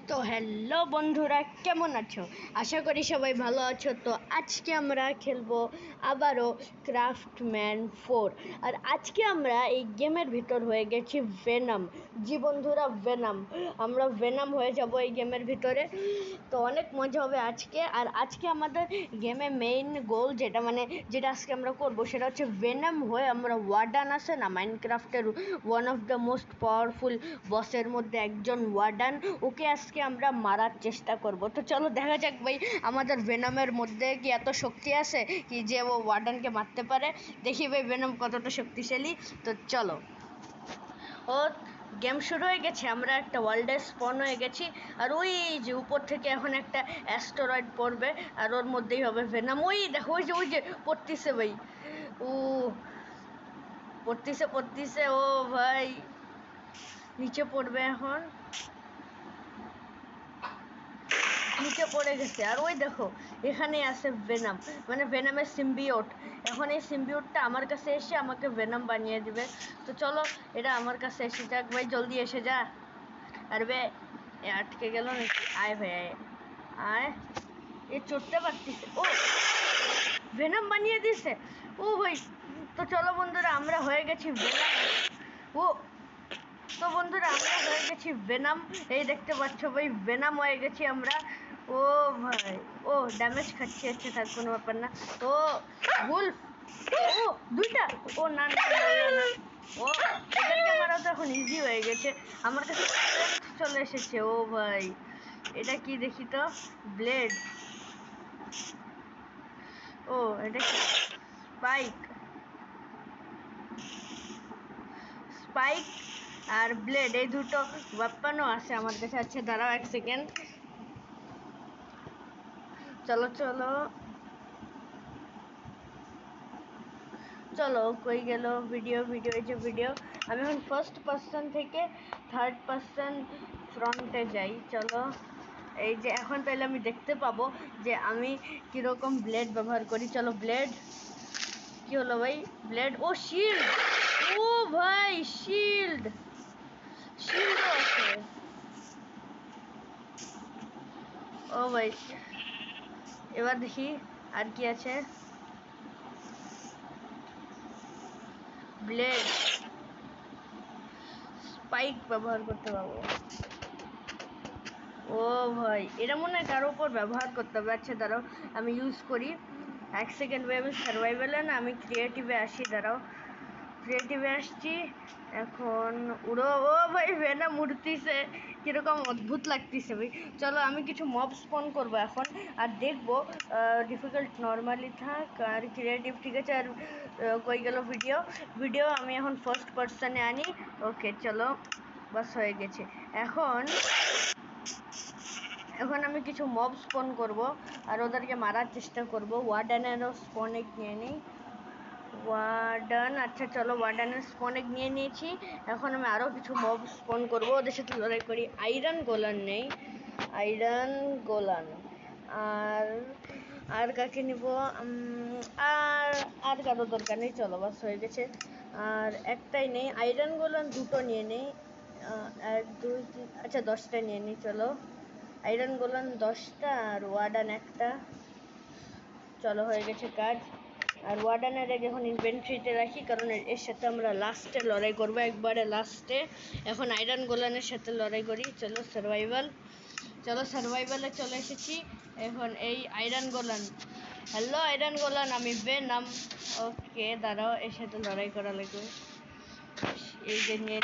তো হ্যালো বন্ধুরা, কেমন আছো? আশা করি সবাই ভালো আছো। তো আজকে আমরা খেলবো আবারও ক্রাফটম্যান 4। আর আজকে আমরা এই গেমের ভিতর হয়ে গেছি ভেনাম। জি বন্ধুরা, ভেনাম। আমরা ভেনাম হয়ে যাব এই গেমের ভিতরে। তো অনেক মজা হবে আজকে। আর আজকে আমাদের গেমে মেইন গোল যেটা আজকে আমরা করবো সেটা হচ্ছে ভেনাম হয়ে আমরা ওয়ার্ডান আছে না মাইনক্রাফটের one of the most powerful বসের মধ্যে একজন ওয়ার্ডান, ওকে আজকে আমরা মারার চেষ্টা করব। তো চলো দেখা যাক ভাই আমাদের ভেনামের মধ্যে কি এত শক্তি আছে কি যে ও ওয়ার্ডানকে মারতে পারে। দেখি ভাই ভেনাম কতটা শক্তিশালী। তো চলো, ও গেম শুরু হয়ে গেছে, আমরা একটা ওয়ার্ল্ডে স্পন হয়ে গেছি। আর ওই যে উপর থেকে এখন একটা অ্যাস্টেরয়েড পড়বে আর ওর মধ্যেই হবে ভেনাম। ওই দেখো ওই যে পড়তিছে ভাই, ও পড়তিছে ও ভাই নিচে পড়বে, এখন নিচে পড়ে গেছে। আর ওই দেখো এখানে আছে ভেনাম, মানে ভেনামের সিম্বিওট। এখন এই সিম্বিওটটা আমার কাছে এসে আমাকে ভেনাম বানিয়ে দিবে। তো চলো এটা আমার কাছে এসে যাক ভাই, জলদি এসে যা। আর বে আটকে গেল নাকি? আয় ভাই আয় আয়, এ চড়তে পারতিছে। ও ভেনাম বানিয়ে দিছে ও ভাই। তো চলো বন্ধুরা, আমরা হয়ে গেছি ভেনাম। ও তো বন্ধুরা, আমরা হয়ে গেছি ভেনাম। এই দেখতে পাচ্ছ ভাই, ভেনাম হয়ে গেছি আমরা। ও ভাই, ও ড্যামেজ খাচ্ছি, আচ্ছা থাক, কোনো ব্যাপার না। ও উলফ, ও দুইটা, ও না না না না না, ও এদেরকে মারা তো এখন ইজি হয়ে গেছে। আমার কাছে চলে এসেছে। ও ভাই এটা কি দেখি তো, ব্লেড। ও এটা কি? স্পাইক, স্পাইক আর ব্লেড, এই দুটো ওয়েপনও আছে আমার কাছে। আচ্ছা দাঁড়াও এক সেকেন্ড, চলো চলো চলো, কই গেল ভিডিও? এই যে ভিডিও, আমি এখন ফার্স্ট পার্সন থেকে থার্ড পার্সন ফ্রন্টে যাই। চলো, এই যে এখন তাহলে আমি দেখতে পাবো যে আমি কীরকম ব্লেড ব্যবহার করি। চলো ব্লেড, কি হলো ভাই? ব্লেড, ও শিল্ড, ও ভাই শিল্ডও আছে। ও ভাই এবার দেখি আর কি আছে। ব্লেড, স্পাইক ব্যবহার করতে পারবো। ও ভাই এটা মনে হয় কারোর উপর ব্যবহার করতে হবে। আচ্ছা দাঁড়াও আমি ইউজ করি, এক সেকেন্ড ভাই। আমি সার্ভাইভালে না, আমি ক্রিয়েটিভে আসি। দাঁড়াও, ক্রিয়েটিভে আসছি এখন। উড়ো, ও ভাই ভেনাম উড়তিছে, কীরকম অদ্ভুত লাগতেছে ভাই। চলো আমি কিছু মব স্পন করবো এখন আর দেখবো। ডিফিকাল্ট নর্মালি থাক আর ক্রিয়েটিভ, ঠিক আছে। আর কই গেল ভিডিও আমি এখন ফার্স্ট পার্সনে আনি। ওকে চলো, বাস হয়ে গেছে। এখন আমি কিছু মব স্পন করব আর ওদেরকে মারার চেষ্টা করব। ওয়ার্ডেনেরও স্পনেক নিয়ে নিই, ওয়ার্ডেন। আচ্ছা চলো, ওয়ার্ডেনের স্পনেক নিয়ে নিয়েছি। এখন আমি আরও কিছু মব স্পন করব, ওদের সাথে লড়াই করি। আয়রন গোলান নেই, আয়রন গোলান। আর আর কাকে নিব? আর আর কারো দরকার নেই, চলো বাস হয়ে গেছে। আর একটাই নেই, আয়রন গোলান দুটো নিয়ে নেই। 1 2 3, আচ্ছা 10টা নিয়ে নিই। চলো আয়রন গোলান 10টা আর ওয়ার্ডান একটা। চলো হয়ে গেছে কাজ। আর ওয়ার্ডানের এখন ইনভেন্টরিতে রাখি, কারণ এর সাথে আমরা লাস্টে লড়াই করবো, একবারে লাস্টে। এখন আয়রন গোলানের সাথে লড়াই করি। চলো সার্ভাইভালে চলে এসেছি। এখন এই iron Golan, hello iron Golan, আমি ভেনাম। ওকে দাঁড়াও, এর সাথে লড়াই করা লাগবে। এই যে নিয়ে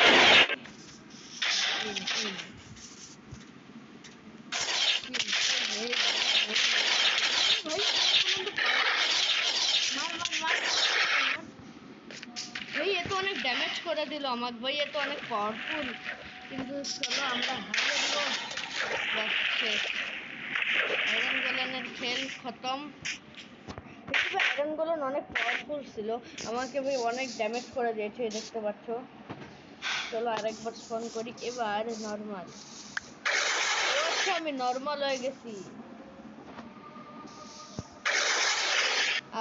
ভাই এ তো অনেক ড্যামেজ করে দিল আমাকে ভাই, এ তো অনেক পাওয়ারফুল। কিন্তু চলো আমরা হারিয়ে দেব। আয়রন গোলানের খেল খতম। আয়রন গোলান অনেক পাওয়ারফুল ছিল, আমাকে ভাই অনেক ড্যামেজ করে দিয়েছে, দেখতে পাচ্ছ। চলো আরেকবার স্পন করি, এবার নর্মাল। আচ্ছা আমি নর্মাল হয়ে গেছি,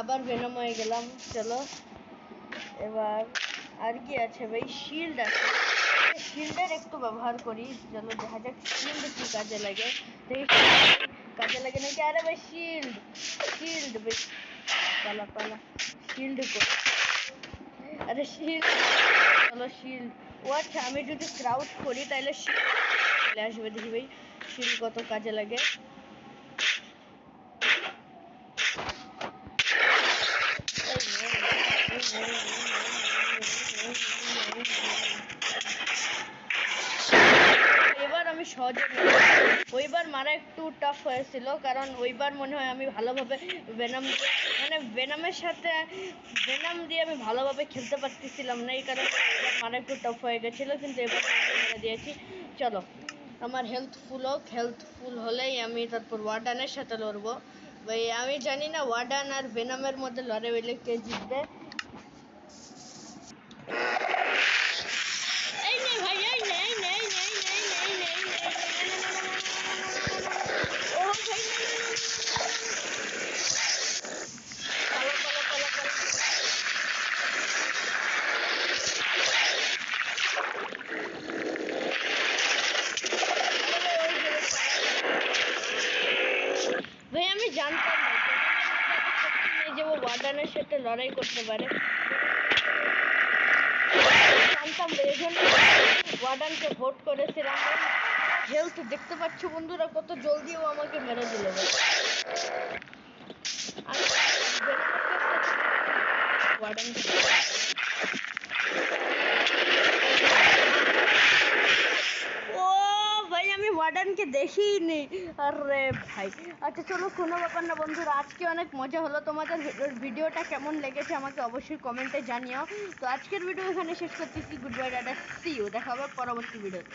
আবার ভেনম হয়ে গেলাম। চলো এবার আর কি আছে ভাই? শিল্ড আছে, শিল্ডের একটু ব্যবহার করি, চলো দেখা যাক শিল্ড কি কাজে লাগে। কাজে লাগে নাকি? আরে ভাই শিল্ড শিল্ড বেশ পালা পালা শিল্ড করি। আরে শিল্ড, চলো শিল্ড। ও আচ্ছা, আমি যদি ক্রাউড করি তাহলে শিল্ড চলে আসবে। দেখি ভাই শিল্ড কত কাজে লাগে। এবার আমি সহজে, ওইবার মারা একটু টাফ হয়েছিল, কারণ ওইবার মনে হয় আমি ভালোভাবে ভেনাম, মানে ভেনামের সাথে ভেনাম দিয়ে আমি ভালোভাবে খেলতে পারতেছিলাম না, এই কারণে এবার মারা একটু টাফ হয়ে গেছিলো, কিন্তু এবার মেরে দিয়েছি। চলো আমার হেলথ ফুল হোক, হেলথ ফুল হলেই আমি তারপর ওয়ার্ডানের সাথে লড়বো। ভাই আমি জানি না ওয়ার্ডান আর ভেনামের মধ্যে লড়ে হইলে কে জিতবে। ভাই আমি জানতাম না যে ও ওয়ার্ডানের সাথে লড়াই করতে পারে, জানতাম না, এই জন্য ওয়ার্ডানকে ভোট করেছিলাম। হেলথ দেখতে পাচ্ছ বন্ধুরা কত জলদি ও আমাকে মেরে দিল। ওয়ার্ডানকে আমি ওয়ার্ডানকে দেখিনি। আরে ভাই আচ্ছা চলো, কোনো ব্যাপার না বন্ধুরা, আজকে অনেক মজা হলো। তোমাদের ভিডিওটা কেমন লেগেছে আমাকে অবশ্যই কমেন্টে জানিও। তো আজকের ভিডিও এখানে শেষ করতেছি। Good bye, tata, see you, দেখা হবে পরবর্তী ভিডিওতে।